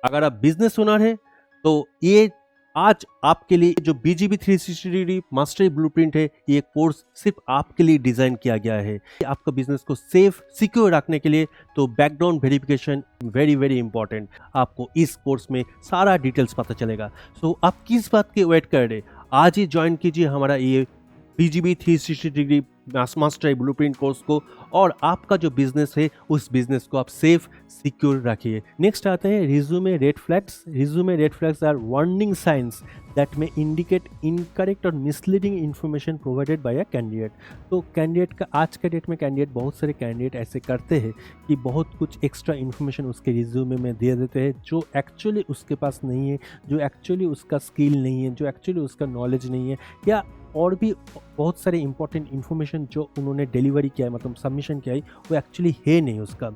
अगर आप business owner हैं तो ये आज आपके लिए जो BGB 360 डिग्री मास्टरी ब्लूप्रिंट है, ये कोर्स सिर्फ आपके लिए डिजाइन किया गया है आपका बिजनेस को सेफ सिक्योर रखने के लिए। तो background verification very very important, आपको इस कोर्स में सारा डिटेल्स पता चलेगा। सो आप किस बात की वेट कर रहे, आज ही ज्वाइन कीजिए हमारा ये BGB 360 degree mastery blueprint course को, और आपका जो बिजनेस है उस बिजनेस को आप सेफ सिक्योर रखिए। नेक्स्ट आते हैं resume red flags. Resume red flags are warning signs that may indicate incorrect और misleading information provided by a candidate. तो कैंडिडेट का आज के डेट में बहुत सारे कैंडिडेट ऐसे करते हैं कि बहुत कुछ एक्स्ट्रा इन्फॉर्मेशन उसके रिज्यूमे में दे देते हैं जो एक्चुअली उसके पास नहीं है, जो एक्चुअली उसका स्किल नहीं है, जो एक्चुअली उसका नॉलेज नहीं है, या और भी बहुत सारे इंपॉर्टेंट इन्फॉर्मेशन जो उन्होंने डिलीवरी किया है, मतलब सबमिशन किया है, वो एक्चुअली है नहीं उसका।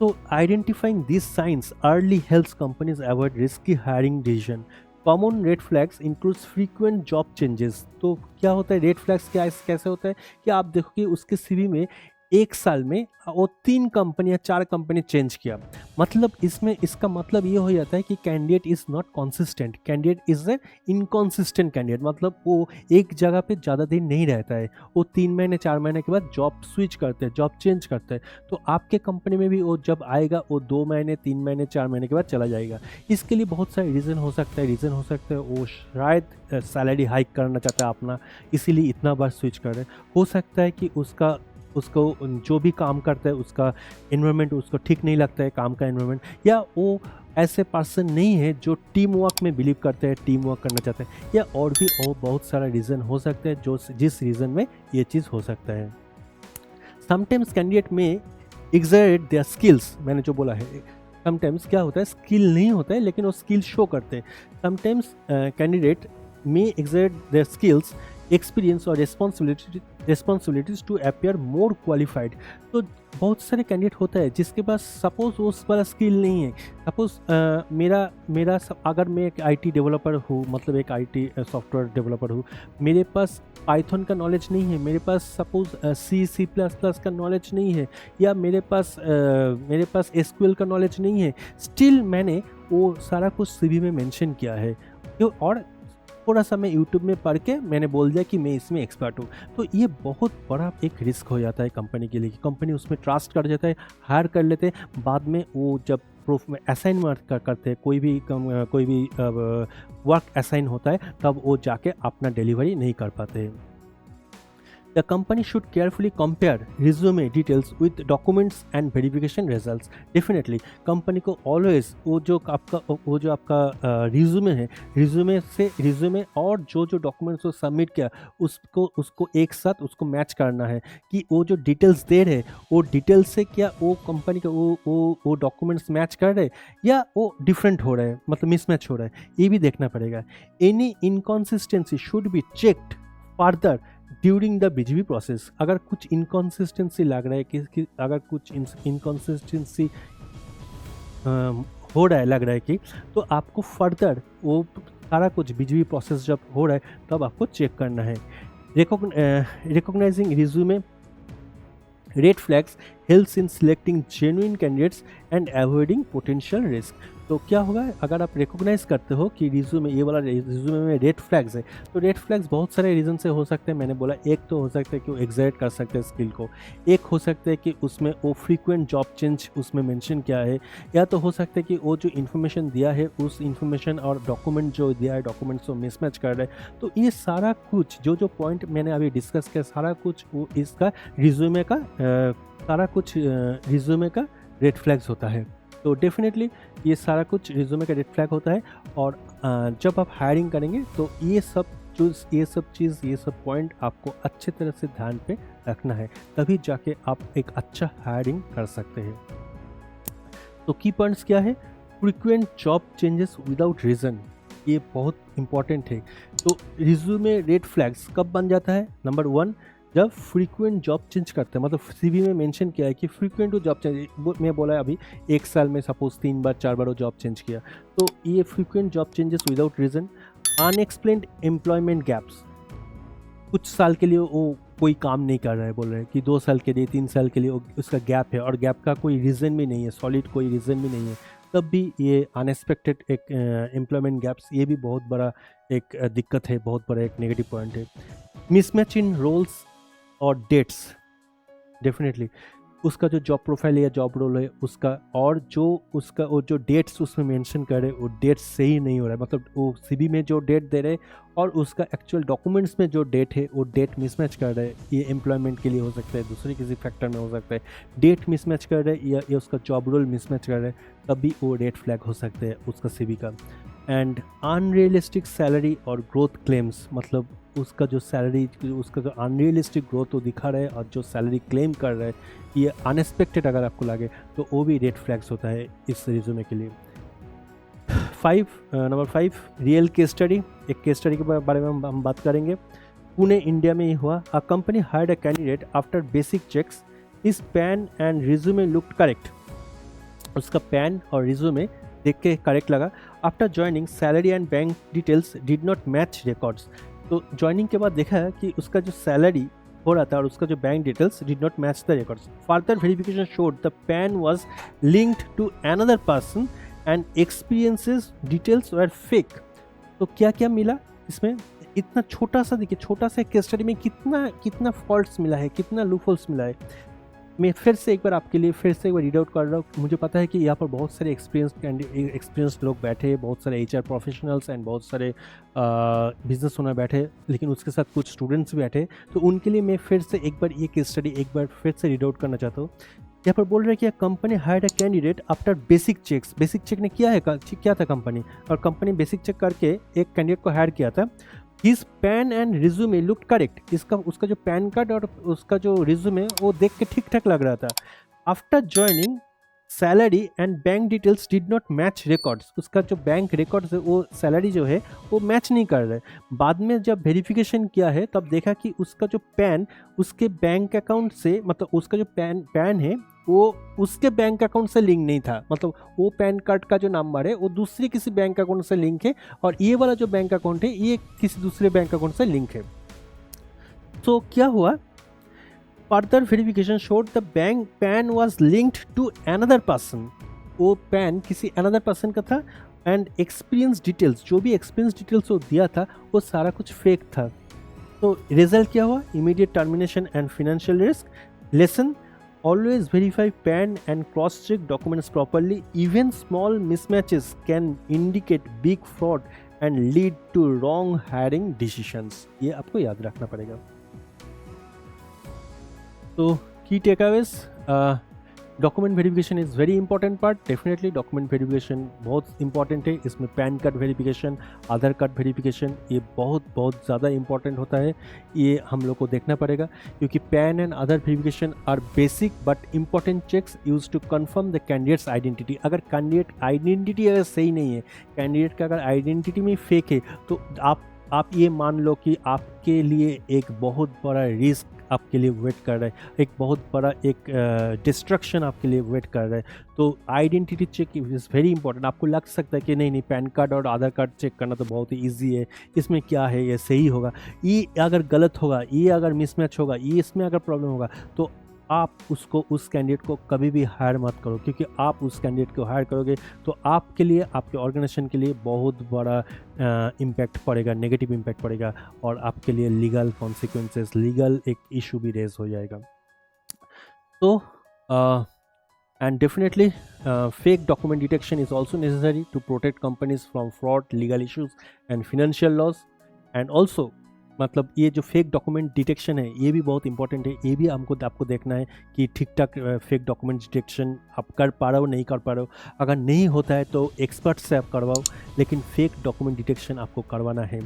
तो identifying this science early helps companies avoid risky hiring decision. Common red flags includes frequent job changes. तो क्या होता है रेड फ्लैग्स, क्या कैसे होता है कि आप देखोगे उसके सीवी में एक साल में वो 3 कंपनियां 4 कंपनी चेंज किया, मतलब इसमें इसका मतलब ये हो जाता है कि candidate is not consistent, candidate is a inconsistent candidate, मतलब वो एक जगह पे ज़्यादा दिन नहीं रहता है, वो 3 महीने 4 महीने के बाद जॉब स्विच करते हैं, जॉब चेंज करते हैं। तो आपके कंपनी में भी वो जब आएगा वो 2 महीने 3 महीने 4 महीने के बाद चला जाएगा। इसके लिए बहुत सारे रीज़न हो सकता है, वो शायद सैलरी हाइक करना चाहता है अपना, इसीलिए इतना बार स्विच कर रहे हैं। हो सकता है कि उसको जो भी काम करता है उसका एनवायरनमेंट उसको ठीक नहीं लगता है, काम का एनवायरनमेंट, या वो ऐसे पर्सन नहीं है जो टीम वर्क में बिलीव करते हैं, टीम वर्क करना चाहते हैं, या और भी और बहुत सारा रीज़न हो सकता है जो जिस रीज़न में ये चीज़ हो सकता है। Sometimes candidate may exaggerate their skills, मैंने जो बोला है, समटाइम्स क्या होता है स्किल नहीं होता है लेकिन वो स्किल शो करते हैं। Sometimes candidate may exaggerate their skills experience और responsibilities to appear more qualified. तो बहुत सारे कैंडिडेट होता है जिसके पास सपोज उस वाला स्किल नहीं है। सपोज अगर मैं एक IT डेवलपर हूँ, मतलब एक IT सॉफ्टवेयर डेवलपर हूँ, मेरे पास पाइथन का नॉलेज नहीं है, मेरे पास सपोज C++ का नॉलेज नहीं है, या मेरे पास SQL का नॉलेज नहीं है, स्टिल मैंने वो सारा कुछ CV में मेंशन किया है, और थोड़ा सा मैं यूट्यूब में पढ़ के मैंने बोल दिया कि मैं इसमें एक्सपर्ट हूँ। तो ये बहुत बड़ा एक रिस्क हो जाता है कंपनी के लिए कि कंपनी उसमें ट्रस्ट कर जाता है, हायर कर लेते हैं, बाद में वो जब प्रूफ में असाइन करते हैं, कोई भी वर्क असाइन होता है, तब वो जाके अपना डिलीवरी नहीं कर पाते हैं। The company should carefully compare resume details with documents and verification results. Definitely, company को always वो जो आपका रिज्यूमे है, रिज्यूमे और जो डॉक्यूमेंट्स वो सबमिट किया उसको एक साथ उसको मैच करना है कि वो जो डिटेल्स दे रहे वो डिटेल्स से क्या वो कंपनी का वो डॉक्यूमेंट्स मैच कर रहे या वो डिफरेंट हो रहा है, मतलब मिसमैच हो रहा है, ये भी देखना पड़ेगा। Any inconsistency should be checked further during the BGB process. अगर कुछ इनकॉन्सिस्टेंसी लग रहा है कि अगर कुछ इनकॉन्सिस्टेंसी हो रहा है, लग रहा है कि, तो आपको फर्दर वो सारा कुछ BGB प्रोसेस जब हो रहा है तब आपको चेक करना है। Recognising resume red flags helps in selecting genuine candidates and avoiding potential risk. तो क्या होगा अगर आप रिकॉग्नाइज करते हो कि रिज्यूमे ये वाला रिज्यूमे में रेड फ्लैग्स है, तो रेड फ्लैग्स बहुत सारे रीज़न से हो सकते हैं। मैंने बोला एक तो हो सकता है कि वो एग्जर्ट कर सकते हैं स्किल को, एक हो सकता है कि उसमें वो फ्रीक्वेंट जॉब चेंज उसमें मेंशन किया है, या तो हो सकता है कि वो जो इन्फॉर्मेशन दिया है उस इन्फॉर्मेशन और डॉक्यूमेंट जो दिया है डॉक्यूमेंट्स को मिसमैच कर रहे हैं। तो ये सारा कुछ जो पॉइंट मैंने अभी डिस्कस किया, सारा कुछ वो इसका रिज्यूमे का सारा कुछ रिज्यूमे का रेड फ्लैग्स होता है। तो डेफिनेटली ये सारा कुछ रिज्यूमे का रेड फ्लैग होता है, और जब आप हायरिंग करेंगे तो ये सब चीज़ ये सब पॉइंट आपको अच्छे तरह से ध्यान पे रखना है, तभी जाके आप एक अच्छा हायरिंग कर सकते हैं। तो की पॉइंट्स क्या है? Frequent job changes without reason, ये बहुत इंपॉर्टेंट है। तो रिज्यूमे रेड फ्लैग्स कब बन जाता है? नंबर 1, जब फ्रीक्वेंट जॉब चेंज करते हैं, मतलब CV में मेंशन किया है कि फ्रीक्वेंट जॉब चेंज, मैं बोला है अभी एक साल में सपोज 3 बार 4 बार वो जॉब चेंज किया, तो ये frequent job changes without reason. Unexplained employment gaps, कुछ साल के लिए वो कोई काम नहीं कर रहा है, बोल रहे हैं कि 2 साल के लिए 3 साल के लिए उसका गैप है, और गैप का कोई रीज़न भी नहीं है, सॉलिड कोई रीज़न भी नहीं है, तब भी ये अनएक्सपेक्टेड एक एम्प्लॉयमेंट गैप्स, ये भी बहुत बड़ा एक दिक्कत है, बहुत बड़ा एक नेगेटिव पॉइंट है। मिसमैच इन रोल्स और डेट्स, डेफिनेटली उसका जो जॉब प्रोफाइल है या जॉब रोल है उसका, और जो उसका वो जो डेट्स उसमें मेंशन कर रहे हैं वो डेट्स सही नहीं हो रहा है। मतलब वो सीवी में जो डेट दे रहे हैं और उसका एक्चुअल डॉक्यूमेंट्स में जो डेट है वो डेट मिसमैच कर रहे हैं। ये एम्प्लॉयमेंट के लिए हो सकता है, दूसरे किसी फैक्टर में हो सकता है। डेट मिसमैच कर रहे हैं या उसका जॉब रोल मिसमैच कर रहे हैं, तभी वो रेड फ्लैग हो सकते हैं उसका सीवी का। एंड अनरियलिस्टिक सैलरी और ग्रोथ क्लेम्स, मतलब उसका जो सैलरी, उसका जो अनरियलिस्टिक ग्रोथ वो दिखा रहा है और जो सैलरी क्लेम कर रहा है ये अनएक्सपेक्टेड अगर आपको लगे तो वो भी रेड फ्लैग्स होता है इस रिज्यूमे के लिए। Number 5 real case study. एक केस स्टडी के बारे में हम बात करेंगे। पुणे इंडिया में ही हुआ। A company hired a candidate after basic checks, his PAN and resume looked correct. उसका पैन और रिज्यूमे देख के करेक्ट लगा। After joining salary and bank details did not match records. तो ज्वाइनिंग के बाद देखा है कि उसका जो सैलरी हो रहा था और उसका जो bank details did not match the records. Further verification showed the PAN was linked to another person and experiences details were fake. तो क्या क्या मिला इसमें? इतना छोटा सा, देखिए छोटा सा केस स्टडी में कितना फॉल्ट्स मिला है, कितना लूपहोल्स मिला है। मैं फिर से एक बार आपके लिए फिर से एक बार रीड आउट कर रहा हूँ। मुझे पता है कि यहाँ पर बहुत सारे एक्सपीरियंस्ड लोग बैठे, बहुत सारे एचआर प्रोफेशनल्स एंड बहुत सारे बिजनेस ओनर बैठे, लेकिन उसके साथ कुछ स्टूडेंट्स भी बैठे। तो उनके लिए मैं फिर से एक बार ये केस स्टडी एक बार फिर से रीड आउट करना चाहता हूँ। यहाँ पर बोल रहे हैं कि company hired a candidate after basic checks. Basic check ने क्या था कंपनी, और कंपनी बेसिक चेक करके एक कैंडिडेट को हायर किया था। His PAN and resume looked correct. उसका जो पैन कार्ड और उसका जो रिज्यूमे वो देख के ठीक ठाक लग रहा था। After joining salary and bank details did not match records. उसका जो बैंक रिकॉर्ड्स है वो सैलरी जो है वो मैच नहीं कर रहे। बाद में जब वेरिफिकेशन किया है तब देखा कि उसका जो पैन उसके बैंक अकाउंट से, मतलब उसका जो पैन है वो उसके बैंक अकाउंट से लिंक नहीं था। मतलब वो पैन कार्ड का जो नंबर है वो दूसरे किसी बैंक अकाउंट से लिंक है और ये वाला जो बैंक अकाउंट है ये किसी दूसरे बैंक अकाउंट से लिंक है। तो क्या हुआ? Further verification showed the bank PAN was linked to another person. वो पैन किसी अनदर पर्सन का था एंड एक्सपीरियंस डिटेल्स, जो भी एक्सपीरियंस डिटेल्स वो दिया था वो सारा कुछ फेक था। तो रिजल्ट क्या हुआ? Immediate termination and financial risk. Lesson: always verify PAN and cross-check documents properly. Even small mismatches can indicate big fraud and lead to wrong hiring decisions. ये आपको याद रखना पड़ेगा। तो key takeaways, document verification is very important part. Definitely document verification बहुत important है। इसमें pan card verification, आधार card verification, ये बहुत ज़्यादा इंपॉर्टेंट होता है। ये हम लोग को देखना पड़ेगा क्योंकि PAN and other verification are basic but important checks use to confirm the candidate's identity. अगर कैंडिडेट आइडेंटिटी अगर सही नहीं है, कैंडिडेट का अगर आइडेंटिटी में फेक है, तो आप ये मान लो कि आपके लिए एक बहुत बड़ा रिस्क आपके लिए वेट कर रहा है, एक बहुत बड़ा एक डिस्ट्रक्शन आपके लिए वेट कर रहा है। तो identity check is very important. आपको लग सकता है कि नहीं पैन कार्ड और आधार कार्ड चेक करना तो बहुत ही ईजी है, इसमें क्या है, ये सही होगा। ये अगर गलत होगा, ये अगर मिसमैच होगा, ये इसमें अगर प्रॉब्लम होगा, तो आप उस कैंडिडेट को कभी भी हायर मत करो, क्योंकि आप उस कैंडिडेट को हायर करोगे तो आपके लिए, आपके ऑर्गेनाइजेशन के लिए बहुत बड़ा इम्पैक्ट पड़ेगा, नेगेटिव इम्पैक्ट पड़ेगा और आपके लिए लीगल कॉन्सिक्वेंसेस, लीगल एक इशू भी रेज हो जाएगा। तो and definitely fake document detection is also necessary to protect companies from fraud, legal issues and financial loss. And also मतलब ये जो फेक डॉक्यूमेंट डिटेक्शन है ये भी बहुत इंपॉर्टेंट है। ये भी आपको देखना है कि ठीक ठाक फेक डॉक्यूमेंट डिटेक्शन आप कर पा रहे हो, नहीं कर पा रहे हो। अगर नहीं होता है तो एक्सपर्ट से आप करवाओ, लेकिन फेक डॉक्यूमेंट डिटेक्शन आपको करवाना है।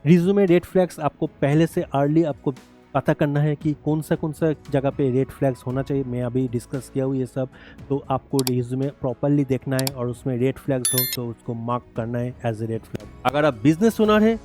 रिज्यूमे रेड फ्लैग्स आपको पहले से अर्ली आपको पता करना है कि कौन सा जगह पे रेड फ्लैग्स होना चाहिए। मैं अभी डिस्कस किया हूँ ये सब। तो आपको रिज्यूमे प्रॉपरली देखना है और उसमें रेड फ्लैग्स हो तो उसको मार्क करना है एज ए रेड फ्लैग। अगर आप बिजनेस ओनर है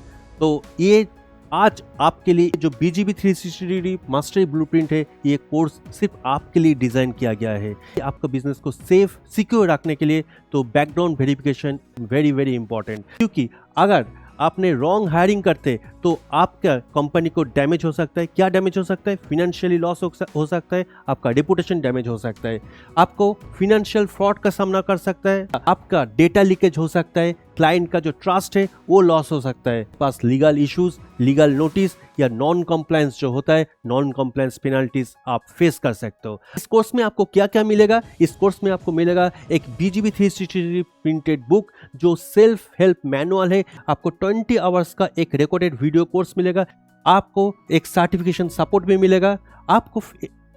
तो ये आज आपके लिए जो BGB 360 मास्टरी ब्लूप्रिंट है, ये कोर्स सिर्फ आपके लिए डिज़ाइन किया गया है। आपका बिजनेस को सेफ सिक्योर रखने के लिए तो बैकग्राउंड वेरिफिकेशन वेरी इंपॉर्टेंट, क्योंकि अगर आपने रॉन्ग हायरिंग करते तो आपका कंपनी को डैमेज हो सकता है। क्या डैमेज हो सकता है? फिनेंशियली लॉस हो सकता है, आपका रेपुटेशन डैमेज हो सकता है, आपको फिनेंशियल फ्रॉड का सामना कर सकता है, आपका डेटा लीकेज हो सकता है, क्लाइंट का जो ट्रस्ट है वो लॉस हो सकता है, पास लीगल इश्यूज, लीगल नोटिस या नॉन कंप्लायंस जो होता है, नॉन कंप्लायंस पेनल्टीज आप फेस कर सकते हो। इस कोर्स में आपको क्या क्या मिलेगा? इस कोर्स में आपको मिलेगा एक BGB 360 प्रिंटेड बुक जो सेल्फ हेल्प मैनुअल है, आपको 20 आवर्स का एक रिकॉर्डेड वीडियो कोर्स मिलेगा, आपको एक सर्टिफिकेशन सपोर्ट भी मिलेगा, आपको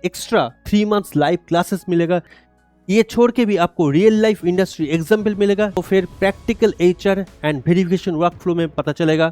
एक्स्ट्रा 3 मंथ्स लाइव क्लासेस मिलेगा, ये छोड़ के भी आपको रियल लाइफ इंडस्ट्री एग्जाम्पल मिलेगा, तो फिर practical HR and verification workflow में पता चलेगा,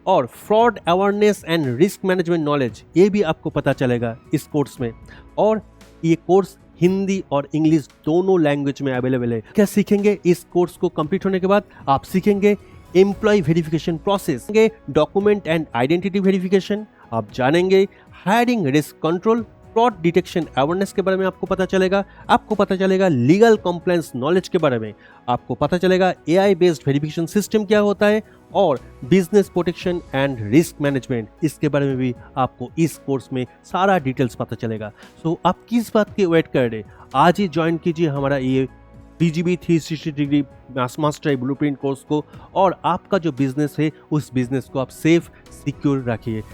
और fraud awareness and risk management knowledge ये भी आपको पता चलेगा इस कोर्स में। और ये कोर्स हिंदी और इंग्लिश दोनों लैंग्वेज में अवेलेबल है। क्या सीखेंगे इस कोर्स को कंप्लीट होने के बाद? आप सीखेंगे employ verification process, document and identity verification, आप जानेंगे hiring risk control, fraud detection awareness के बारे में आपको पता चलेगा, आपको पता चलेगा लीगल कंप्लायंस नॉलेज के बारे में, आपको पता चलेगा AI बेस्ड वेरिफिकेशन सिस्टम क्या होता है, और business protection and risk management, इसके बारे में भी आपको इस कोर्स में सारा डिटेल्स पता चलेगा। सो आप किस बात की वेट कर रहे? आज ही ज्वाइन कीजिए हमारा ये BGB 360 degree mastery blueprint course को, और आपका जो बिजनेस है उस बिजनेस को आप सेफ सिक्योर रखिए।